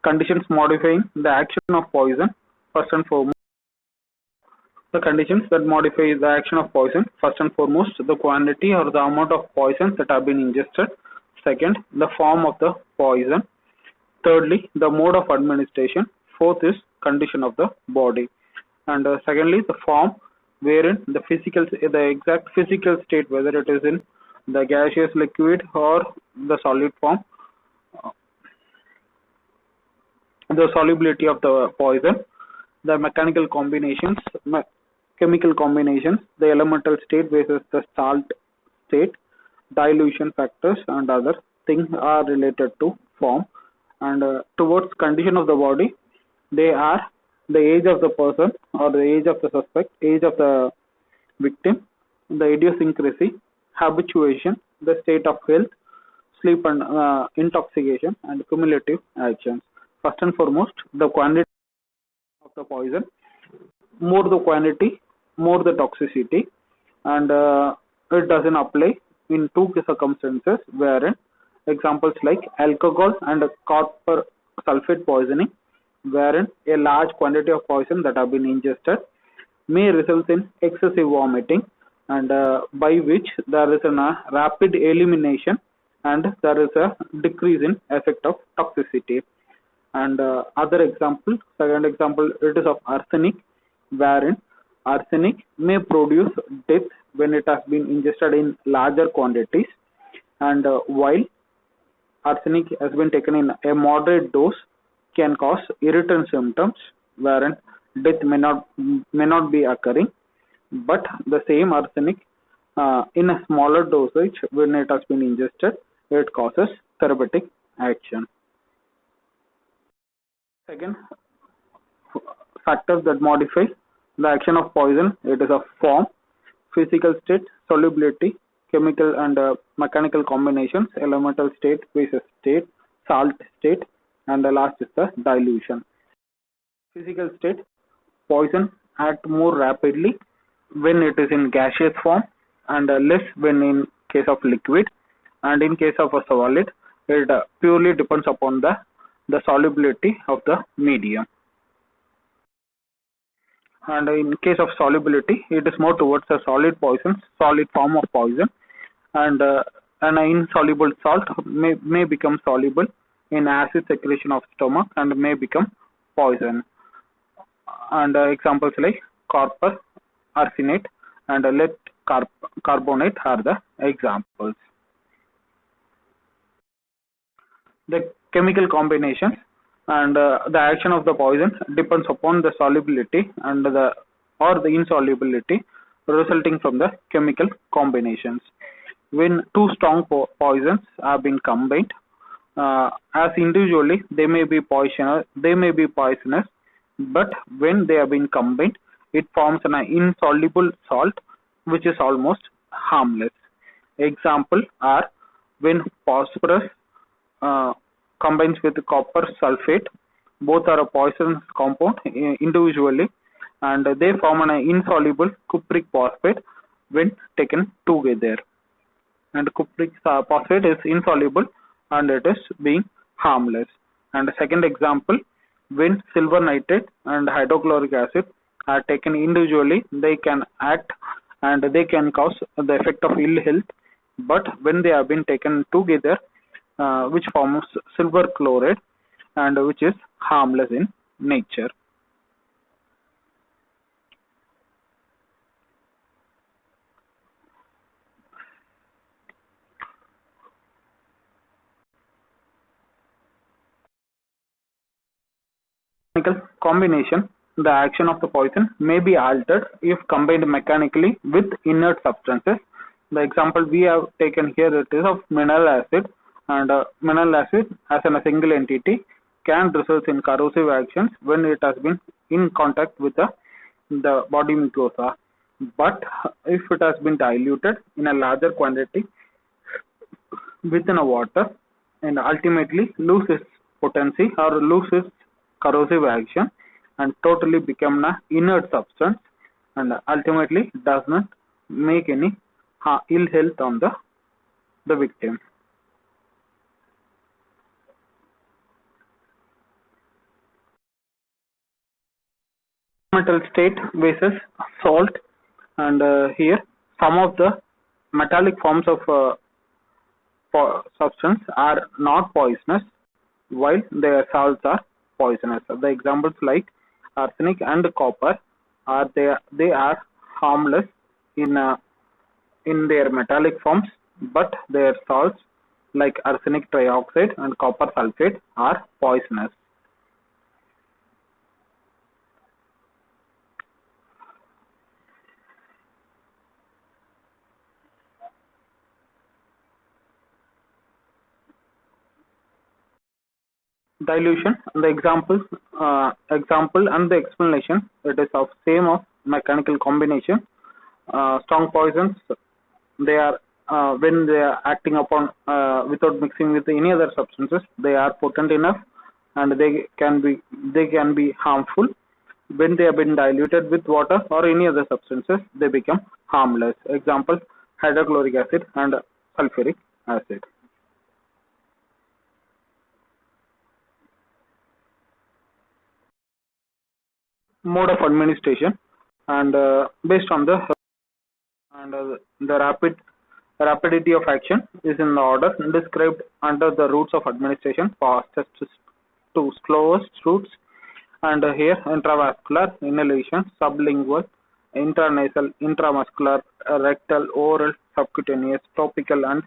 Conditions modifying the action of poison. First and foremost, the conditions that modify the action of poison. First and foremost, the quantity or the amount of poison that have been ingested. Second, the form of the poison. Thirdly, the mode of administration. Fourth is condition of the body. And secondly, the form wherein the exact physical state, whether it is in the gaseous, liquid, or the solid form, the solubility of the poison, the mechanical combinations, chemical combinations, the elemental state versus the salt state, dilution factors, and other things are related to form. And towards condition of the body, they are the age of the person or the age of the suspect, age of the victim, the idiosyncrasy, habituation, the state of health, sleep and intoxication, and cumulative actions. First and foremost, the quantity of the poison. More the quantity, more the toxicity, and it doesn't apply in two circumstances wherein examples like alcohol and copper sulfate poisoning, wherein a large quantity of poison that have been ingested may result in excessive vomiting, and by which there is a rapid elimination and there is a decrease in effect of toxicity. And other example, second example, it is of arsenic, wherein arsenic may produce death when it has been ingested in larger quantities, and while arsenic has been taken in a moderate dose can cause irritant symptoms wherein death may not be occurring, but the same arsenic in a smaller dosage when it has been ingested, it causes therapeutic action. Second, factors that modify the action of poison, it is of form, physical state, solubility, chemical and mechanical combinations, elemental state, basis state, salt state, and the last is the dilution. Physical state, poison act more rapidly when it is in gaseous form and less when in case of liquid, and in case of a solid, it purely depends upon the solubility of the medium. And in case of solubility, it is more towards a solid poison, solid form of poison, and an insoluble salt may become soluble in acid secretion of stomach and may become poison. And examples like copper arsenate and lead carbonate are the examples. The chemical combinations and the action of the poison depends upon the solubility and the insolubility resulting from the chemical combinations. When two strong poisons have been combined, as individually they may be poisonous, but when they have been combined, it forms an insoluble salt which is almost harmless. Example are when phosphorus combines with copper sulfate, both are a poisonous compound individually, and they form an insoluble cupric phosphate when taken together. And cupric phosphate is insoluble and it is being harmless. And the second example, when silver nitrate and hydrochloric acid are taken individually, they can act and they can cause the effect of ill health, but when they have been taken together, which forms silver chloride and which is harmless in nature. Combination, the action of the poison may be altered if combined mechanically with inert substances. The example we have taken here, it is of mineral acid, and mineral acid as a single entity can result in corrosive actions when it has been in contact with the body mucosa. But if it has been diluted in a larger quantity within a water and ultimately loses potency or loses corrosive action and totally become an inert substance, and ultimately does not make any ill health on the victim. metal state versus salt, and here some of the metallic forms of substance are not poisonous, while their salts are poisonous. The examples like arsenic and copper are they are harmless in their metallic forms, but their salts like arsenic trioxide and copper sulfate are poisonous. Dilution, the example and the explanation, it is of same of mechanical combination. Strong poisons, they are when they are acting upon without mixing with any other substances, they are potent enough and they can be harmful. When they have been diluted with water or any other substances, they become harmless. Example, hydrochloric acid and sulfuric acid. Mode of administration, and based on the rapidity of action is in the order described under the routes of administration, fastest to slowest routes, and here intravascular, inhalation, sublingual, intranasal, intramuscular, rectal, oral, subcutaneous, topical, and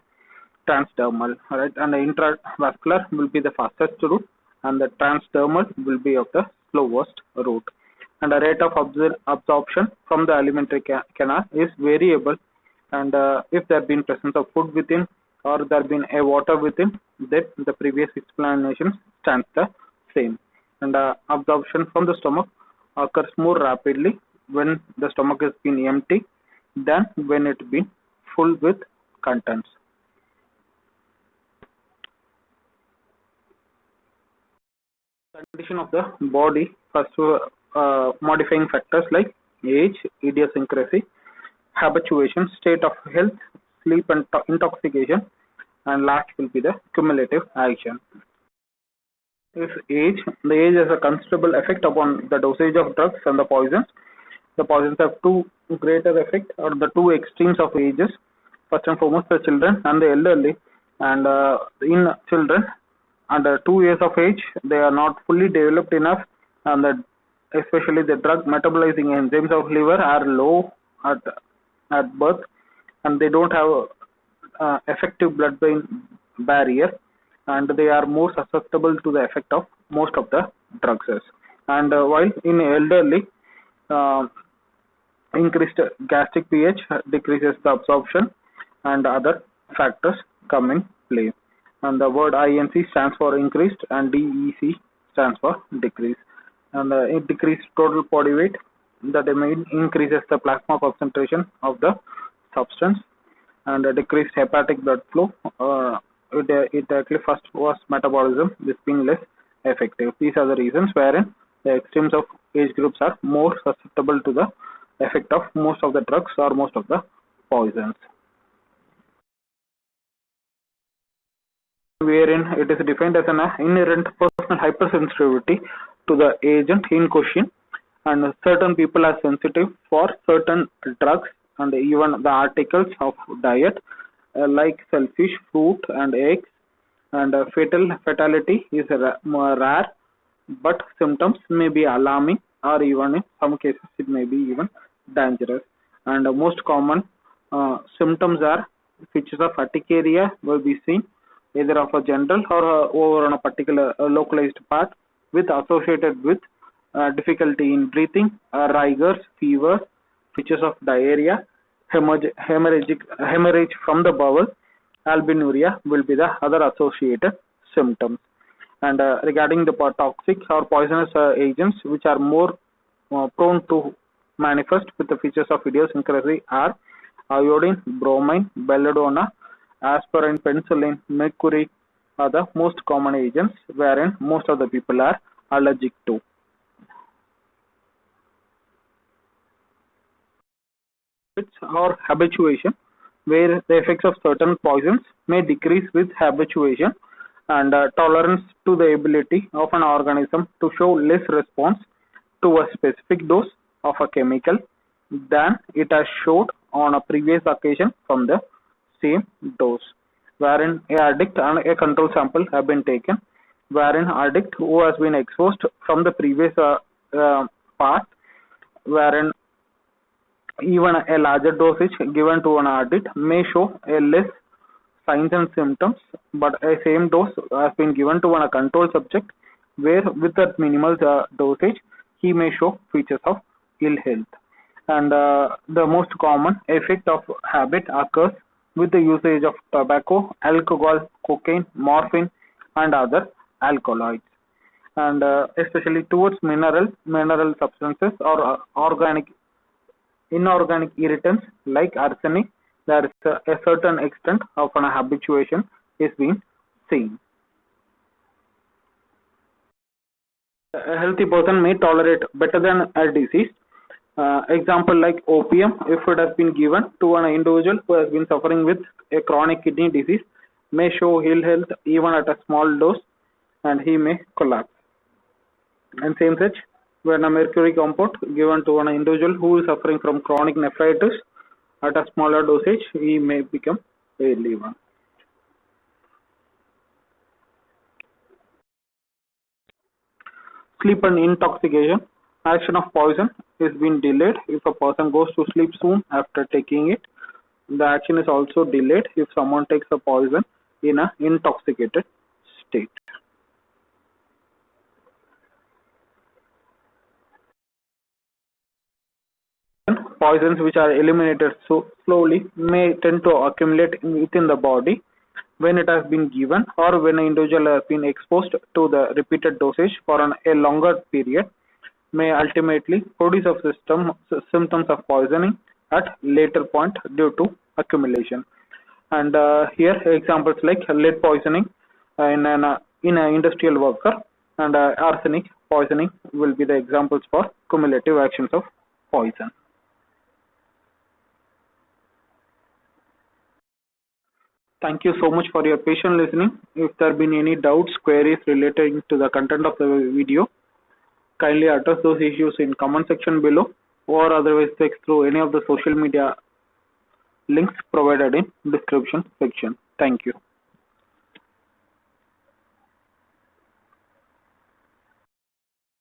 transdermal. Right, and the intravascular will be the fastest route, and the transdermal will be of the slowest route. And the rate of absorption from the alimentary canal is variable, and if there been presence of food within or there been a water within, then the previous explanation stands the same. And absorption from the stomach occurs more rapidly when the stomach has been empty than when it been full with contents. Condition of the body, first modifying factors like age, idiosyncrasy, habituation, state of health, sleep and intoxication, and last will be the cumulative action. If age, the age has a considerable effect upon the dosage of drugs and the poisons. The poisons have two greater effect or the two extremes of ages. First and foremost, the children and the elderly. And in children under 2 years of age, they are not fully developed enough, and especially the drug metabolizing enzymes of liver are low at birth, and they don't have effective blood-brain barrier, and they are more susceptible to the effect of most of the drugs. And while in elderly, increased gastric pH decreases the absorption, and other factors come in play. And the word INC stands for increased, and DEC stands for decrease. And it decreased total body weight, that increases the plasma concentration of the substance, and decreased hepatic blood flow. It actually first was metabolism, this being less effective. These are the reasons wherein the extremes of age groups are more susceptible to the effect of most of the drugs or most of the poisons. Wherein it is defined as an inherent personal hypersensitivity to the agent in question, and certain people are sensitive for certain drugs and even the articles of diet like shellfish, fruit and eggs, and fatality is rare, but symptoms may be alarming, or even in some cases it may be even dangerous. And most common symptoms are features of urticaria will be seen either of a general or over on a particular localized part, with associated with difficulty in breathing, rigors, fever, features of diarrhea, hemorrhage from the bowel, albinuria will be the other associated symptoms. And regarding the toxic or poisonous agents which are more prone to manifest with the features of idiosyncrasy are iodine, bromine, belladonna, aspirin, penicillin, mercury are the most common agents wherein most of the people are allergic to. Or habituation, where the effects of certain poisons may decrease with habituation, and tolerance to the ability of an organism to show less response to a specific dose of a chemical than it has showed on a previous occasion from the same dose, wherein a addict and a control sample have been taken, wherein addict who has been exposed from the previous part, wherein even a larger dosage given to an addict may show a less signs and symptoms, but a same dose has been given to a control subject, where with that minimal dosage he may show features of ill health. And the most common effect of habit occurs with the usage of tobacco, alcohol, cocaine, morphine, and other alkaloids, and especially towards mineral substances or inorganic irritants like arsenic. There is a certain extent of an habituation is being seen. A healthy person may tolerate better than a disease. Example like opium, if it has been given to an individual who has been suffering with a chronic kidney disease, may show ill health even at a small dose, and he may collapse. And same such, when a mercury compound given to an individual who is suffering from chronic nephritis at a smaller dosage, he may become ill even. Sleep and intoxication. Action of poison is being delayed if a person goes to sleep soon after taking it. The action is also delayed if someone takes the poison in an intoxicated state. Poisons which are eliminated so slowly may tend to accumulate within the body when it has been given, or when an individual has been exposed to the repeated dosage for a longer period, may ultimately produce of symptoms of poisoning at later point due to accumulation. And here examples like lead poisoning in an industrial worker, and arsenic poisoning will be the examples for cumulative actions of poison. Thank you so much for your patient listening. If there have been any doubts, queries relating to the content of the video, kindly address those issues in comment section below, or otherwise text through any of the social media links provided in description section. Thank you.